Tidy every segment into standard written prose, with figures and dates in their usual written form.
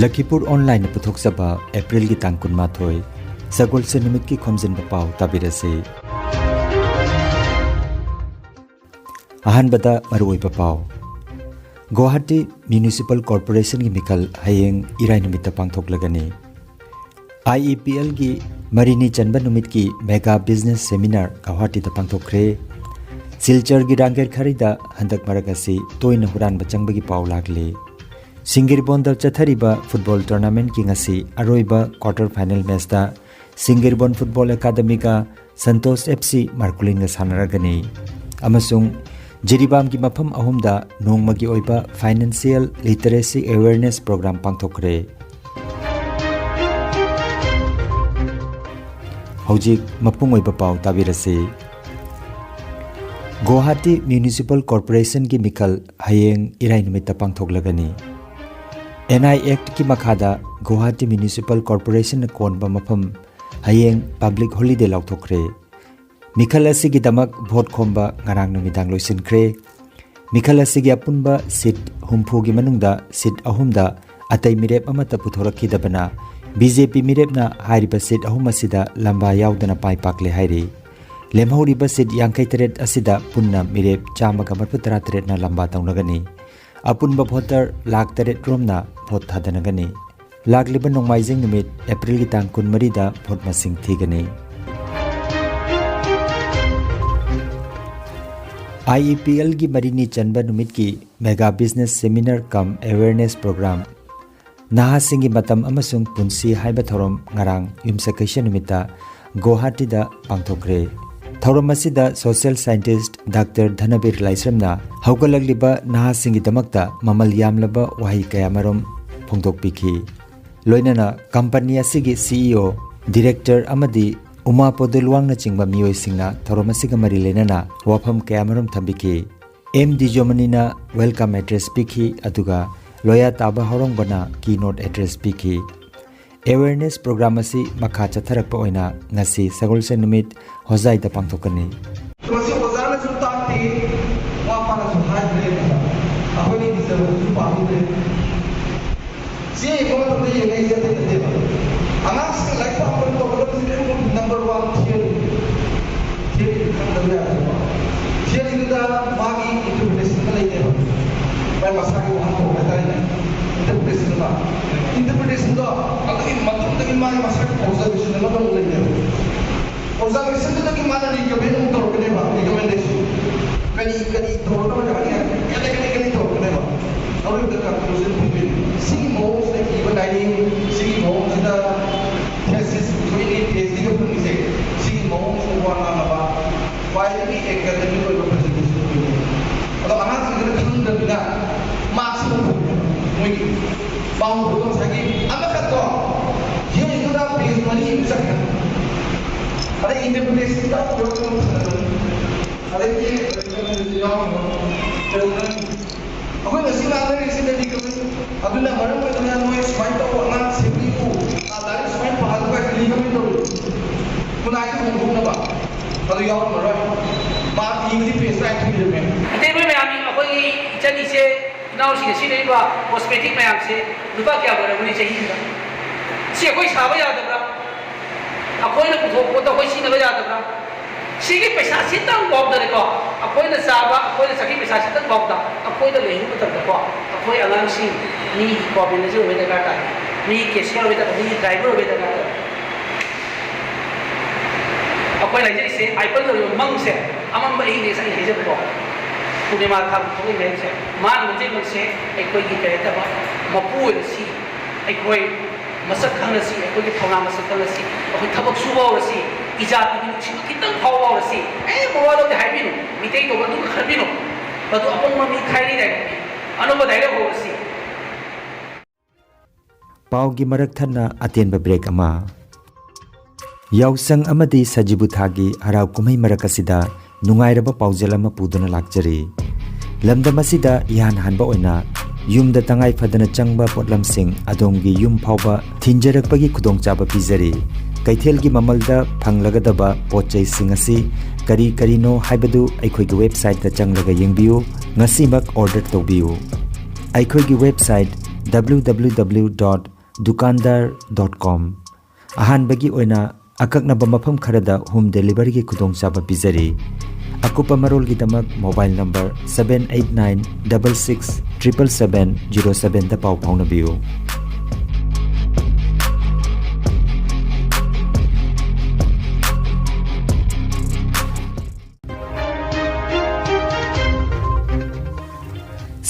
Lakhipuronline puthokchaba April gi tang 12 Sagol se numit ki Khomjinba Pao tabirase Ahanbada maruoiba Pao Guwahati Municipal Corporation gi mikal hayeng irai numit pangthoklagani IEPL gi marini chanba numit ki mega business seminar Guwahati ta pangthokre Silchar gi rangger kharida handak maragasi toina huran bachangba gi Pao lagle Singirbondal chathariba football tournament ki ngasi aroiba quarter final match da Singirbon Football Academy ka Santos FC Markulin ga sanaragani amasung Jiribam ki mafam ahumda nongmagi oiba financial literacy awareness program pangthokre Hojik mapung oiba Pao tabirase Guwahati Municipal Corporation ki mikal hayeng irai numit pangthoklagani NI Act ki makhada Guwahati Municipal Corporation konba mafam hayeng public holiday lauthokre Mikhala sigi damak vote khomba ngarang numidang loisinkhre Mikhala sigi apunba seat humpu gi manungda seat ahumda atai mirep amata puthorakhi dabana BJP mirepna hairiba seat ahum asida lamba yaudana pai pakle hairi lemhoriba seat yangkai teret asida punna mirep chamaga marputara teret na lamba taunagani Apunba voter lak teret romna vote thadanagani lagliba nongmaijing numit April gi tang 13 da vote masing thigani IEPL gi marini chanba numit ki mega business seminar cum awareness program naha singi matam amasung punsi haiba thorom ngarang yumsakaisha numita Guwahati da pangthokre Thorom asida social scientist Dr. Dhanabir Laisramna haugallagliba naha singi damakta mamal yamlaba wahi kayamarom phongdokpikhi loinana company asigi CEO director amadi Uma Podulwang na chingba miyoi singna thorom asiga mari lenana wafam kayamarom thambikhi MD Jomanina welcome address pikhi aduga loya taba horong bana keynote address pikhi Awareness program asi makha chatharakpa oina ngasi sagolse numit hozai da pangthokani Masi bazar mein sultan thi wa pana suhai de ahoni dise su pahu de si ko to ye ngai se de ba anak se like for example to ko number 1 theory kan da ya theory da magi interpretation lai de ba pai masa ko han ko beta ni interpretation da agni matlab da magi masa ko observation da ba lai de observation da ki mana ni ke ben to ko ne ba recommendation kani to no da ni kani to ko ne ba aur da conclusion bi si mo se ki ba dining si mo da thesis so ni thesis ko ni se si mo so wa na ba finally academic ko representation ko ado ana se da khang da bina marks ko moi bang ko sa ki ama ka to ye ni da page mani sa ada interpretation da ko ada ye aku nasi makan ni sini di kau, aku nak malam kita nak noi smile tu, nak sipri tu, ada smile pahal tu kan di kau itu, tu nak itu mungkin apa? Kalau yang mana, mak ini pesta itu ni. Tapi macam ni, aku ini jadi se, now sih sini itu cosmetic macam se, lupa kaya boleh boleh jadi tak? Si aku ini siapa ya tak? Aku ini aku tu aku sini apa ya tak? Sige pesa sitang bawda ni ko akoy na saba akoy na sakit pesa sitang bawda akoy na lehin ko tagda ko akoy angang si ni ko binajo weda kata ni cashier weda ni driver weda kata akoy na jeri se ipal do mang se amang ba ini sa ini je ko pune ma tham ko ni se man muje man se akoy gi kare ta ba mapu si akoy masak khang si akoy gi thona masak khang si akoy thabak suba si Ijat ini cuma kita tahu sih. Bawa lo dihai binu, mitai tu batu khar binu, batu apa mami khai ni dah. Anu badai lo bawa sih. Pao gi marak thana aten ba break ama. Yausang amadi sajibuthagi harau kumai marak asida nungai raba paujala ma pudana lakjari. Lamdam asida yan hanba oina yumda tangai phadana changba potlam sing adonggi yum phauba thinjarakpagi khudong chaba pizari. Kaithel gi mamalda phanglagadaba pochai singasi kari karino haibadu aikhoi gi website ta changlaga yengbiu ngasi mak order tobiu aikhoi gi website www.dukandar.com ahanbagi oina akaknaba mafam kharada home delivery gi khudongchaba pizari akupa marol gi damak mobile number 7896677707 da pau phaunabiu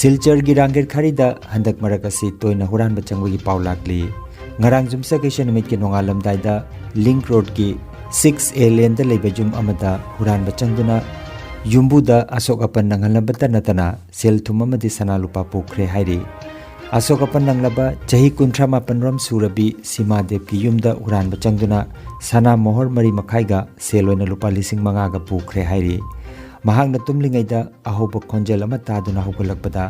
Silchar gi rangger kharida handak marakasi toina huran bachangwa gi paulakli ngarang jumsa kaisa numit ki nongalam daida link road ki 6A lane da leiba jum amada huran bachangduna yumbuda asok apan nangalabata natana sel thum amadi sana lupa pokre hairi asok apan nanglaba chahi 38 ram surabi sima dev ki yumda huran bachangduna sana mohor mari makhaiga seloina lupa lising manga ga pokre hairi mahangna tumlingaida ahoba khonjel ama taduna hogolakpada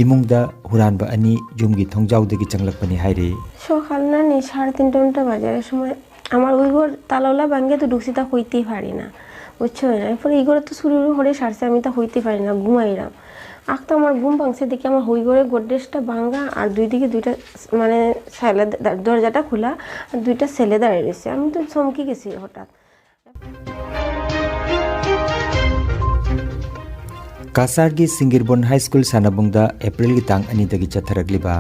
imungda huranba ani jumgi thongjawdagi changlakpani hairi সকালনা নি 3:30 বাজার সময় আমার ওইগর তালাওলা ভাঙ্গে তো ঢুকছি তা হইতেই পারি না বুঝছো না এরপর এইগরে তো শুরু হরে সারছে আমি তা হইতে পারি না ঘুমাইরাম আখতা আমার ঘুম ভাঙছে দেখি আমার হইগরে গোডরেজটা ভাঙা আর দুই দিকে দুইটা মানে ছেলে দরজাটা খোলা আর দুইটা ছেলে দাঁড়িয়ে রয়েছে আমি তো চমকে গেছি হঠাৎ Kasargi Singirbon High School Sanabungda April gi tang ani dagi chatharagliba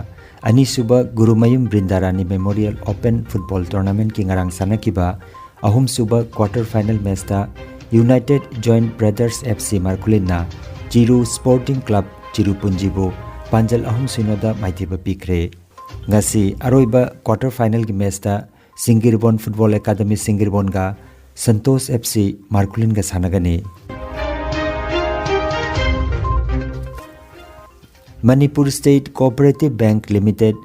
ani suba Gurumayum Brindarani Memorial Open Football Tournament ki ngarang sanakiba ahum suba quarter final match da United Joint Brothers FC Markulinna Chiru Sporting Club Chiru Punjibo Panjal ahum sinoda maithiba pikre ngasi aroiba quarter final gi match da Singirbon Football Academy Singirbon ga Santosh FC Markulin ga sanagani Manipur State Cooperative Bank Limited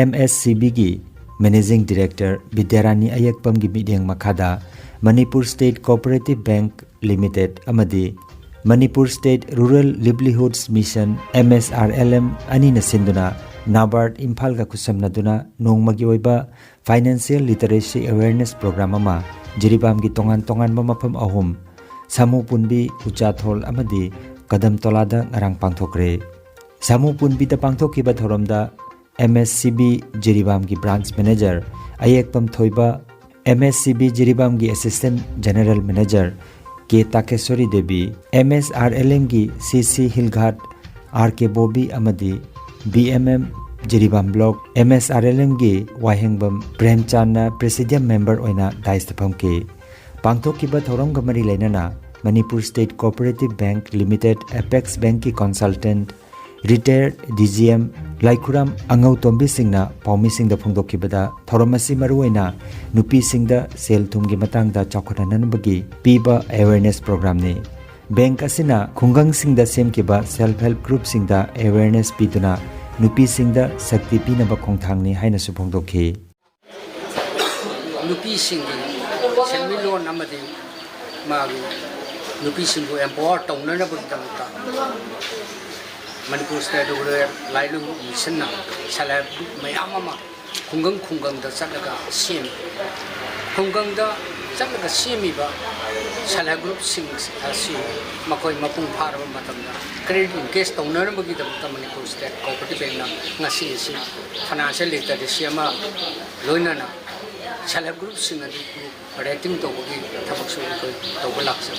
MSCB gi Managing Director Bidyarani Ayakpam gi mideng makhada Manipur State Cooperative Bank Limited amadi Manipur State Rural Livelihoods Mission MSRLM ani na sinduna NABARD Imphal ga kusamnaduna nongmagi oiba Financial Literacy Awareness Program ama jiribam gi tongan mafam ahum Samu Punbi Uchathol amadi Kadam Tolada ngarang pangthokre Samu Punbi da pangthokiba thoromda MSCB Jiribam gi branch manager Ayekpam Thoiba MSCB Jiribam gi assistant general manager K Takeswari Devi MSRLM gi CC Hilghat RK Bobby amadi BMM Jiribam block MSRLM gi Wahengbam Premchandna presidium member oina daistapam ke pangthokiba thorom gamari leinana Manipur State Cooperative Bank Limited Apex Bank ki consultant Retired DGM Laikhuram Angau Tombi Singna Paumi Singda Phongdokibada Thoromasi Maruina Nupi Singda Sel Thumgi Matangda Chaukhananan-bagi Piba Awareness Program ni Bank asina Khungang Singda Semkiba Self Help Group Singda Awareness Piduna Nupi Singda Sakti Pinaba Khongthangni haina su phongdokhi Nupi Singdi Semilon amadi magi Nupi Singbu empower tawnana bagdamta Manipur State Rural Livelihoods Mission na salab mayam ama khungang da chalaga sem khungang da chalaga semiba salab group sing asi makoi mapung pharaba matamda credit case tawnar bagi da Manipur State Cooperative Bank na ngasi si financial literacy ama loina na salab group sing adi rating to bagi thabak su ko tawlak sa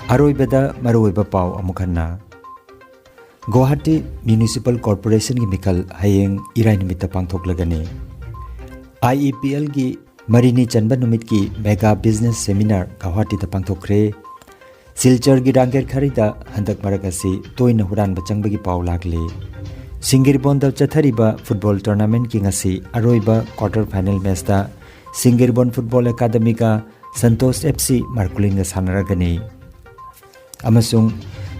Aroibada Maruiba Pao Amukhanna Guwahati Municipal Corporation gi mikal hayeng irai nimita pangthoklagani IEPL gi Marini Chanba numit ki mega business seminar Guwahati ta pangthokre Silchar gi rangger kharida handak marakasi toina huran bachangba gi pau lagle Singirbon da chathariba football tournament ki ngasi aroiba quarter final match da Singirbon Football Academy ka Santosh FC Markulin ga sanaragani Amasung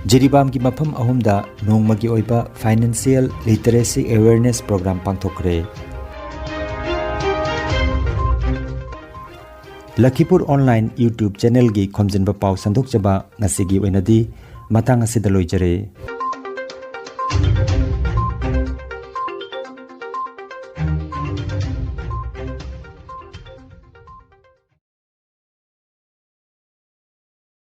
Jiribam ki mafam ahumda nongmagi oiba Financial Literacy Awareness Program pangthokre Lakhipuronline YouTube channel gi Khomjinba Pao sandok chaba ngasigi oinadi matang asida loijare